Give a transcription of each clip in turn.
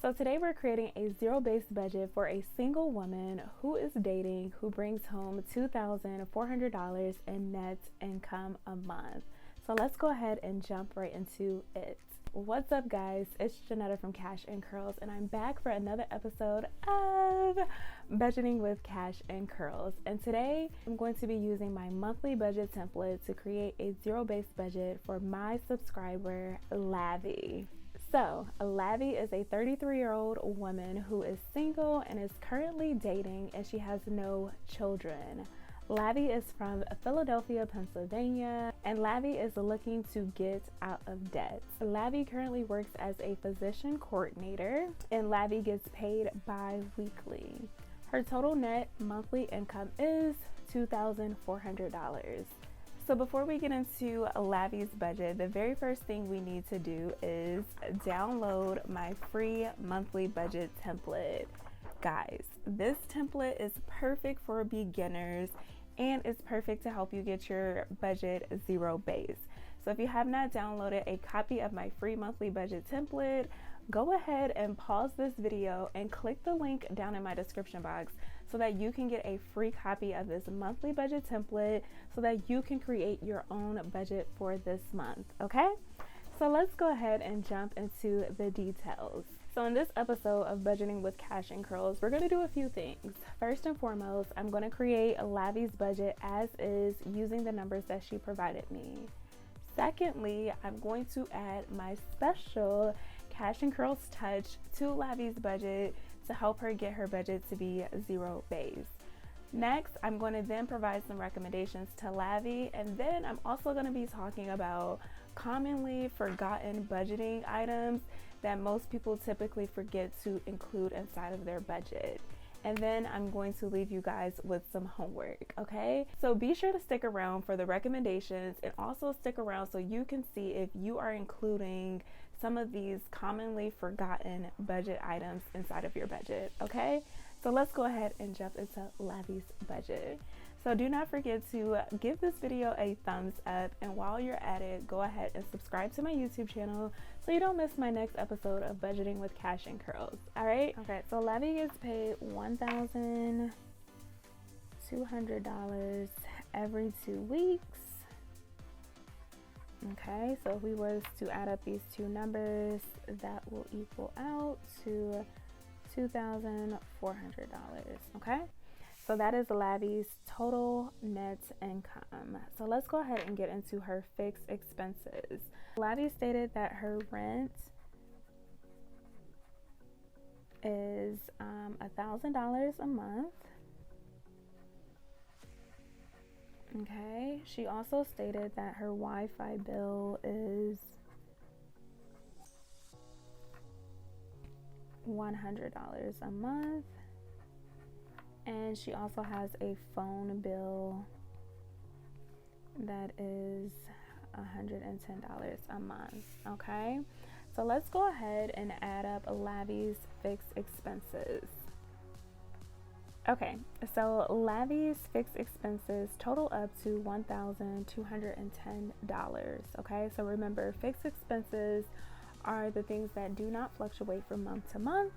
So today we're creating a zero-based budget for a single woman who is dating, who brings home $2,400 in net income a month. So let's go ahead and jump right into it. What's up, guys? It's Jeanetta from Cash and Curls, and I'm back for another episode of Budgeting with Cash and Curls. And today I'm going to be using my monthly budget template to create a zero-based budget for my subscriber, Lavvy. So, Lavvy is a 33-year-old woman who is single and is currently dating, and she has no children. Lavvy is from Philadelphia, Pennsylvania, and Lavvy is looking to get out of debt. Lavvy currently works as a physician coordinator, and Lavvy gets paid bi-weekly. Her total net monthly income is $2,400. So before we get into Lavvy's budget, the very first thing we need to do is download my free monthly budget template. Guys, this template is perfect for beginners and it's perfect to help you get your budget zero base. So if you have not downloaded a copy of my free monthly budget template, go ahead and pause this video and click the link down in my description box so that you can get a free copy of this monthly budget template so that you can create your own budget for this month, okay? So let's go ahead and jump into the details. So in this episode of Budgeting with Cash and Curls, we're going to do a few things. First and foremost, I'm going to create Lavvy's budget as is using the numbers that she provided me. Secondly, I'm going to add my special Cash and Curls touch to Lavvy's budget to help her get her budget to be zero base. Next, I'm going to then provide some recommendations to Lavvy, and then I'm also going to be talking about commonly forgotten budgeting items that most people typically forget to include inside of their budget. And then I'm going to leave you guys with some homework, okay? So be sure to stick around for the recommendations and also stick around so you can see if you are including some of these commonly forgotten budget items inside of your budget, okay? So let's go ahead and jump into Lavvy's budget. So do not forget to give this video a thumbs up, and while you're at it, go ahead and subscribe to my YouTube channel so you don't miss my next episode of Budgeting with Cash and Curls. All right? Okay, so Lavvy gets paid $1,200 every 2 weeks. Okay, so if we was to add up these two numbers, that will equal out to $2,400, okay? So that is Lavvy's total net income. So let's go ahead and get into her fixed expenses. Lavvy stated that her rent is $1,000 a month. Okay, she also stated that her Wi-Fi bill is $100 a month, and she also has a phone bill that is $110 a month. Okay, so let's go ahead and add up Lavvy's fixed expenses. Okay, so Lavvy's fixed expenses total up to $1,210. Okay, so remember, fixed expenses are the things that do not fluctuate from month to month.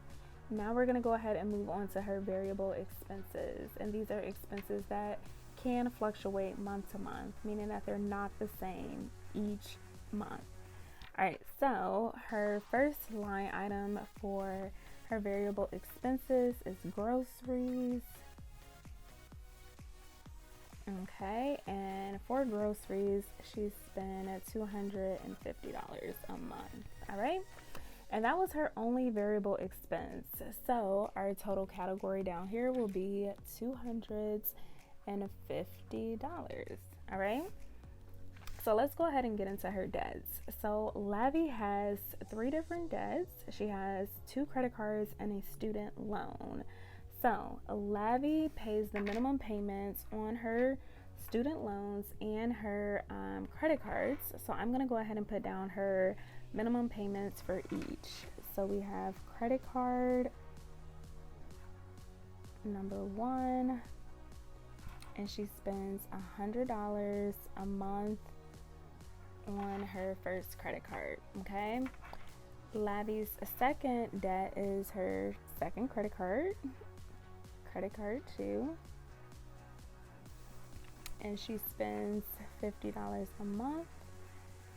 Now we're going to go ahead and move on to her variable expenses, and these are expenses that can fluctuate month to month, meaning that they're not the same each month. All right, so her first line item for her variable expenses is groceries. Okay, and for groceries, she spent $250 a month. All right, and that was her only variable expense. So our total category down here will be $250. All right. So let's go ahead and get into her debts. So Lavvy has 3 different debts. She has 2 credit cards and a student loan. So Lavvy pays the minimum payments on her student loans and her credit cards. So I'm going to go ahead and put down her minimum payments for each. So we have credit card number 1, and she spends $100 a month on her first credit card. Okay, Lavvy's second debt is her second credit card too, and she spends $50 a month,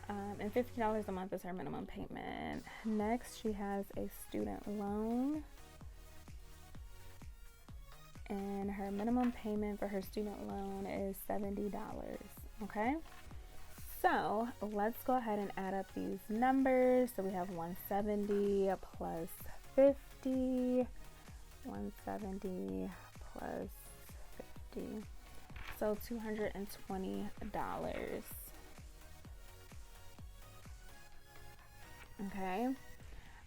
and $50 a month is her minimum payment. Next, she has a student loan, and her minimum payment for her student loan is $70. Okay, so let's go ahead and add up these numbers. So we have 170 plus 50, 170 plus 50, so $220. Okay,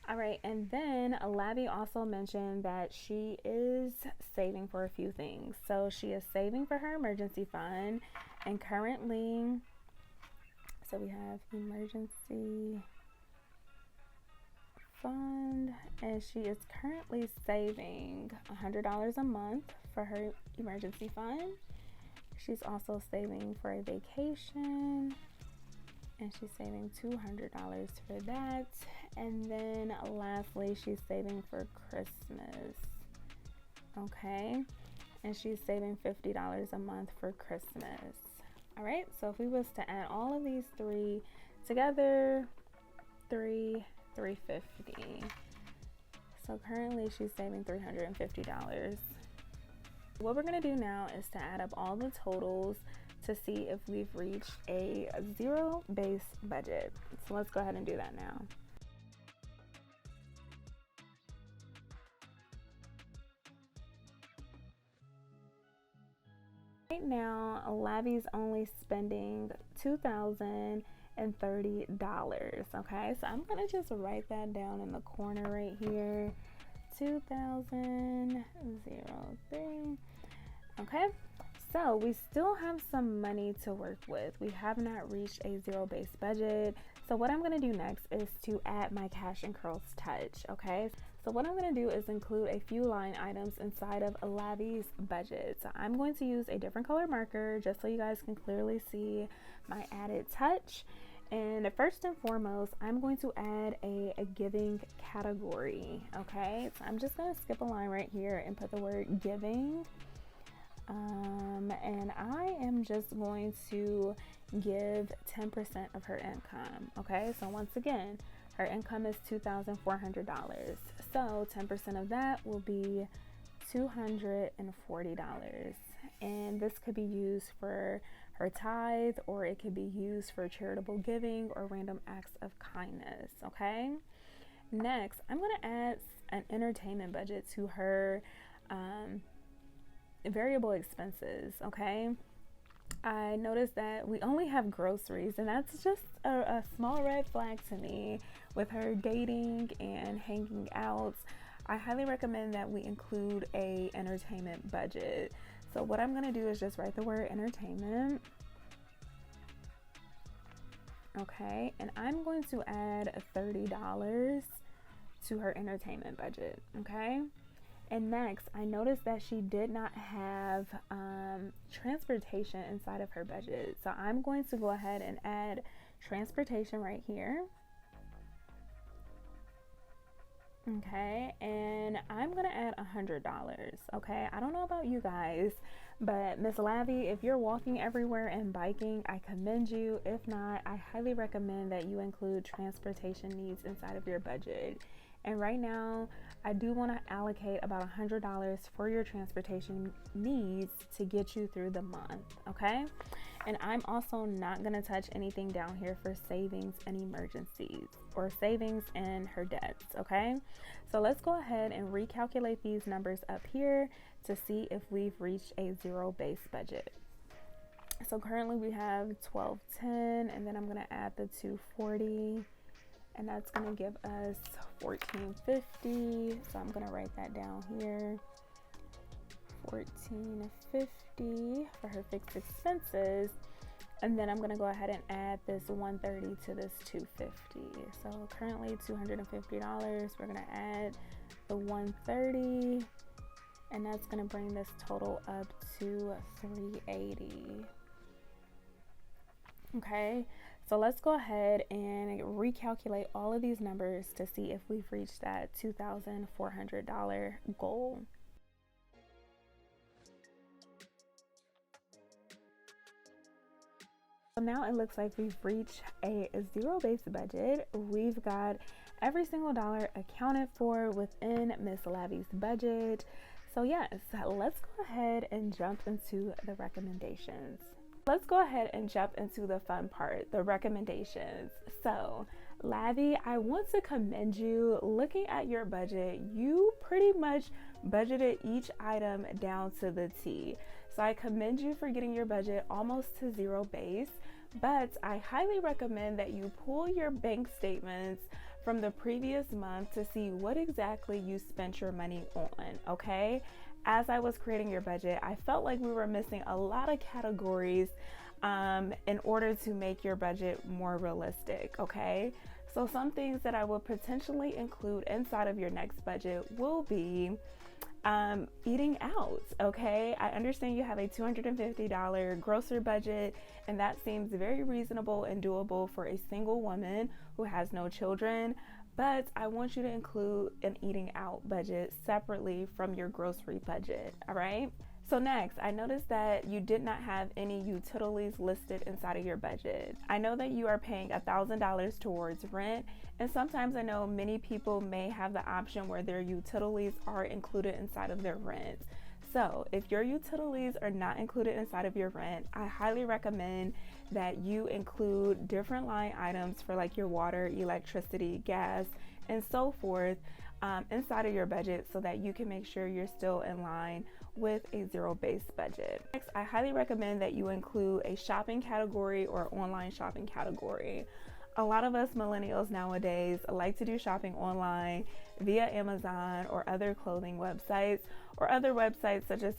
all right, and then Lavvy also mentioned that she is saving for a few things. So she is saving for her emergency fund, and currently, so we have emergency fund, and she is currently saving $100 a month for her emergency fund. She's also saving for a vacation, and she's saving $200 for that. And then lastly, she's saving for Christmas. Okay, and she's saving $50 a month for Christmas. All right, so if we was to add all of these three together, $350. So currently she's saving $350. What we're gonna do now is to add up all the totals to see if we've reached a zero-based budget. So let's go ahead and do that now. Right now, Lavvy's only spending $2,030. Okay, so I'm gonna just write that down in the corner right here. 2003. Okay, so we still have some money to work with. We have not reached a zero-based budget. So what I'm gonna do next is to add my cash and curls touch. Okay, so what I'm gonna do is include a few line items inside of Lavvy's budget. So I'm going to use a different color marker just so you guys can clearly see my added touch. And first and foremost, I'm going to add a giving category. Okay, so I'm just gonna skip a line right here and put the word giving. And I am just going to give 10% of her income. Okay, so once again, her income is $2,400. So 10% of that will be $240. And this could be used for her tithe, or it could be used for charitable giving or random acts of kindness. Okay, next I'm going to add an entertainment budget to her variable expenses. Okay, I noticed that we only have groceries, and that's just a small red flag to me. With her dating and hanging out, I highly recommend that we include a entertainment budget. So what I'm gonna do is just write the word entertainment. Okay, and I'm going to add $30 to her entertainment budget. Okay, and next I noticed that she did not have transportation inside of her budget. So I'm going to go ahead and add transportation right here. Okay, and I'm gonna add $100. Okay, I don't know about you guys, but Miss Lavvy, if you're walking everywhere and biking, I commend you. If not, I highly recommend that you include transportation needs inside of your budget. And right now, I do want to allocate about $100 for your transportation needs to get you through the month. Okay, and I'm also not going to touch anything down here for savings and emergencies, or savings and her debts. Okay, so let's go ahead and recalculate these numbers up here to see if we've reached a zero-based budget. So currently we have $1,210, and then I'm going to add the $240, and that's going to give us $1,450. So I'm going to write that down here. $1,450 for her fixed expenses, and then I'm going to go ahead and add this $130 to this $250. So currently $250. We're going to add the $130, and that's going to bring this total up to $380. Okay, So let's go ahead and recalculate all of these numbers to see if we've reached that $2,400 goal. So now it looks like we've reached a zero-based budget. We've got every single dollar accounted for within Miss Lavvy's budget. So yes, let's go ahead and jump into the recommendations. Let's go ahead and jump into the fun part, the recommendations. So Lavvy, I want to commend you. Looking at your budget, you pretty much budgeted each item down to the T. So I commend you for getting your budget almost to zero base, but I highly recommend that you pull your bank statements from the previous month to see what exactly you spent your money on, okay? As I was creating your budget, I felt like we were missing a lot of categories in order to make your budget more realistic, okay? So some things that I will potentially include inside of your next budget will be eating out, okay? I understand you have a $250 grocery budget, and that seems very reasonable and doable for a single woman who has no children, but I want you to include an eating out budget separately from your grocery budget, all right? So next, I noticed that you did not have any utilities listed inside of your budget. I know that you are paying $1,000 towards rent, and sometimes I know many people may have the option where their utilities are included inside of their rent. So if your utilities are not included inside of your rent, I highly recommend that you include different line items for like your water, electricity, gas, and so forth inside of your budget so that you can make sure you're still in line with a zero-based budget. Next, I highly recommend that you include a shopping category or online shopping category. A lot of us millennials nowadays like to do shopping online via Amazon or other clothing websites or other websites such as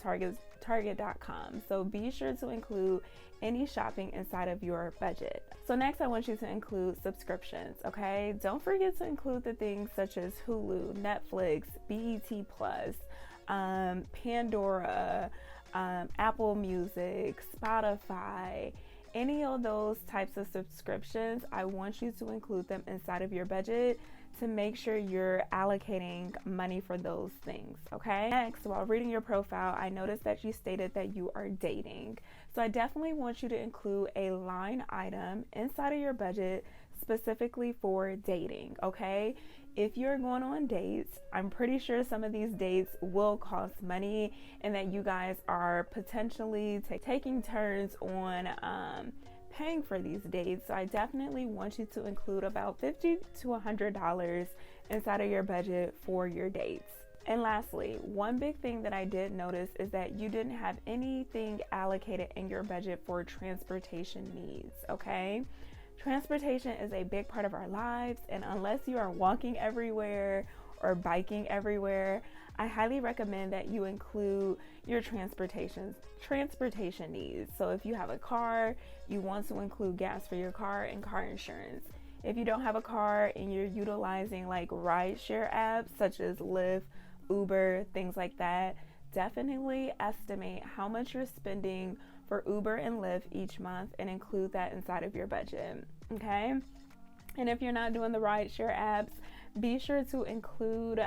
Target.com. So be sure to include any shopping inside of your budget. So next, I want you to include subscriptions, okay? Don't forget to include the things such as Hulu, Netflix, BET Plus, Pandora, Apple Music, Spotify, any of those types of subscriptions. I want you to include them inside of your budget to make sure you're allocating money for those things, okay? Next, while reading your profile, I noticed that you stated that you are dating. So I definitely want you to include a line item inside of your budget specifically for dating, okay? If you're going on dates, I'm pretty sure some of these dates will cost money and that you guys are potentially taking turns on paying for these dates. So I definitely want you to include about $50 to $100 inside of your budget for your dates. And lastly, one big thing that I did notice is that you didn't have anything allocated in your budget for transportation needs, okay? Transportation is a big part of our lives, and unless you are walking everywhere or biking everywhere, I highly recommend that you include your transportation needs. So if you have a car, you want to include gas for your car and car insurance. If you don't have a car and you're utilizing like rideshare apps such as Lyft, Uber, things like that, definitely estimate how much you're spending for Uber and Lyft each month and include that inside of your budget, okay? And if you're not doing the rideshare apps, be sure to include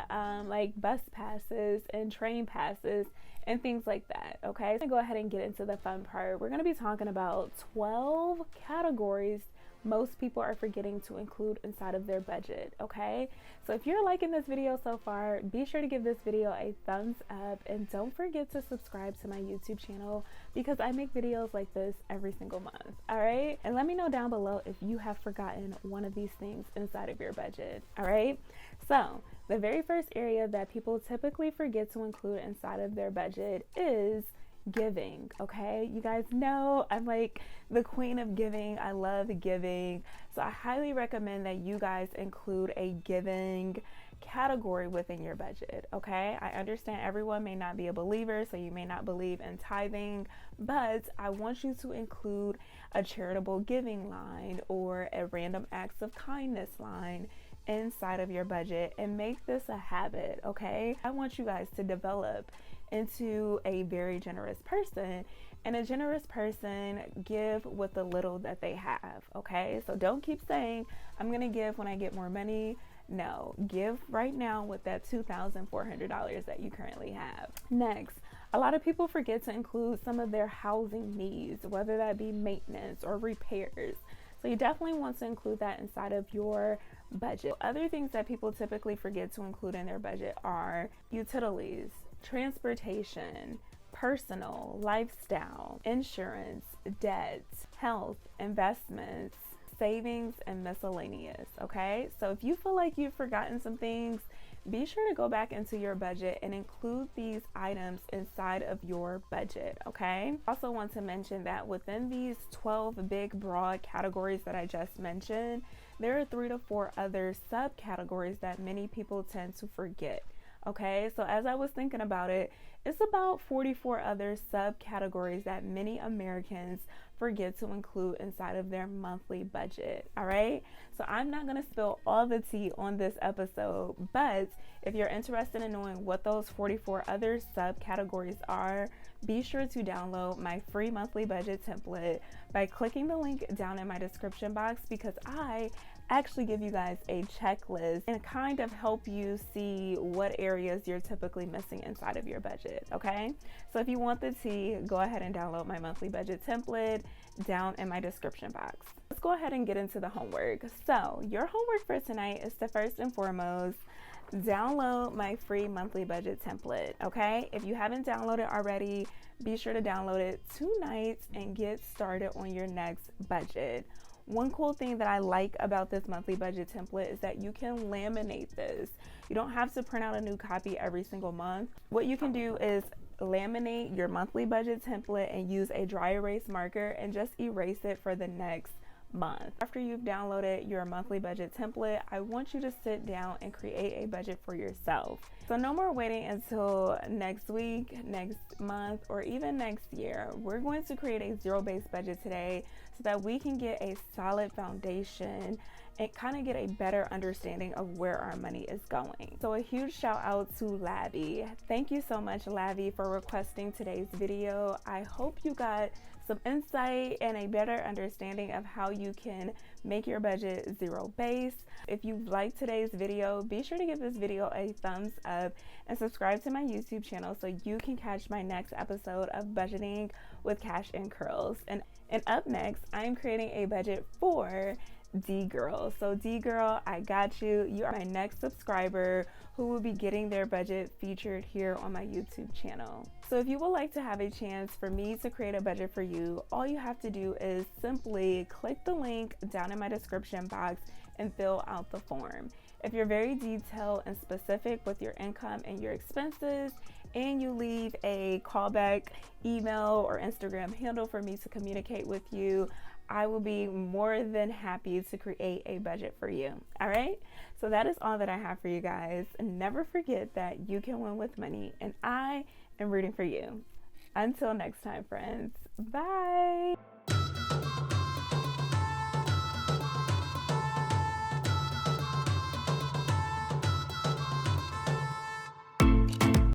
like bus passes and train passes and things like that, okay? I'm gonna go ahead and get into the fun part. We're gonna be talking about 12 categories most people are forgetting to include inside of their budget, okay? So if you're liking this video so far, be sure to give this video a thumbs up and don't forget to subscribe to my YouTube channel because I make videos like this every single month, all right? And let me know down below if you have forgotten one of these things inside of your budget, all right? So the very first area that people typically forget to include inside of their budget is giving, okay? You guys know I'm like the queen of giving. I love giving. So I highly recommend that you guys include a giving category within your budget, okay? I understand everyone may not be a believer, so you may not believe in tithing, but I want you to include a charitable giving line or a random acts of kindness line inside of your budget and make this a habit, okay? I want you guys to develop into a very generous person, and a generous person give with the little that they have, okay? So don't keep saying, I'm gonna give when I get more money. No, give right now with that $2,400 that you currently have. Next, a lot of people forget to include some of their housing needs, whether that be maintenance or repairs. So you definitely want to include that inside of your budget. Other things that people typically forget to include in their budget are utilities, transportation, personal, lifestyle, insurance, debt, health, investments, savings, and miscellaneous, okay? So if you feel like you've forgotten some things, be sure to go back into your budget and include these items inside of your budget, okay? Also want to mention that within these 12 big broad categories that I just mentioned, there are 3 to 4 other subcategories that many people tend to forget. Okay, so as I was thinking about it, it's about 44 other subcategories that many Americans forget to include inside of their monthly budget. All right, so I'm not going to spill all the tea on this episode, but if you're interested in knowing what those 44 other subcategories are, be sure to download my free monthly budget template by clicking the link down in my description box, because I actually give you guys a checklist and kind of help you see what areas you're typically missing inside of your budget, okay? So if you want the tea, go ahead and download my monthly budget template down in my description box. Let's go ahead and get into the homework. So your homework for tonight is to first and foremost download my free monthly budget template, okay? If you haven't downloaded already, be sure to download it tonight and get started on your next budget. One cool thing that I like about this monthly budget template is that you can laminate this. You don't have to print out a new copy every single month. What you can do is laminate your monthly budget template and use a dry erase marker and just erase it for the next month. After you've downloaded your monthly budget template, I want you to sit down and create a budget for yourself. So no more waiting until next week, next month, or even next year. We're going to create a zero-based budget today so that we can get a solid foundation and kind of get a better understanding of where our money is going. So a huge shout out to Lavvy. Thank you so much, Lavvy, for requesting today's video. I hope you got some insight and a better understanding of how you can make your budget zero-based. If you liked today's video, be sure to give this video a thumbs up and subscribe to my YouTube channel so you can catch my next episode of Budgeting with Cash and Curls. And up next, I'm creating a budget for D-Girl. So D-Girl, I got you. You are my next subscriber who will be getting their budget featured here on my YouTube channel. So if you would like to have a chance for me to create a budget for you, all you have to do is simply click the link down in my description box and fill out the form. If you're very detailed and specific with your income and your expenses, and you leave a callback email or Instagram handle for me to communicate with you, I will be more than happy to create a budget for you. All right, so that is all that I have for you guys. Never forget that you can win with money, and I am rooting for you. Until next time, friends. Bye.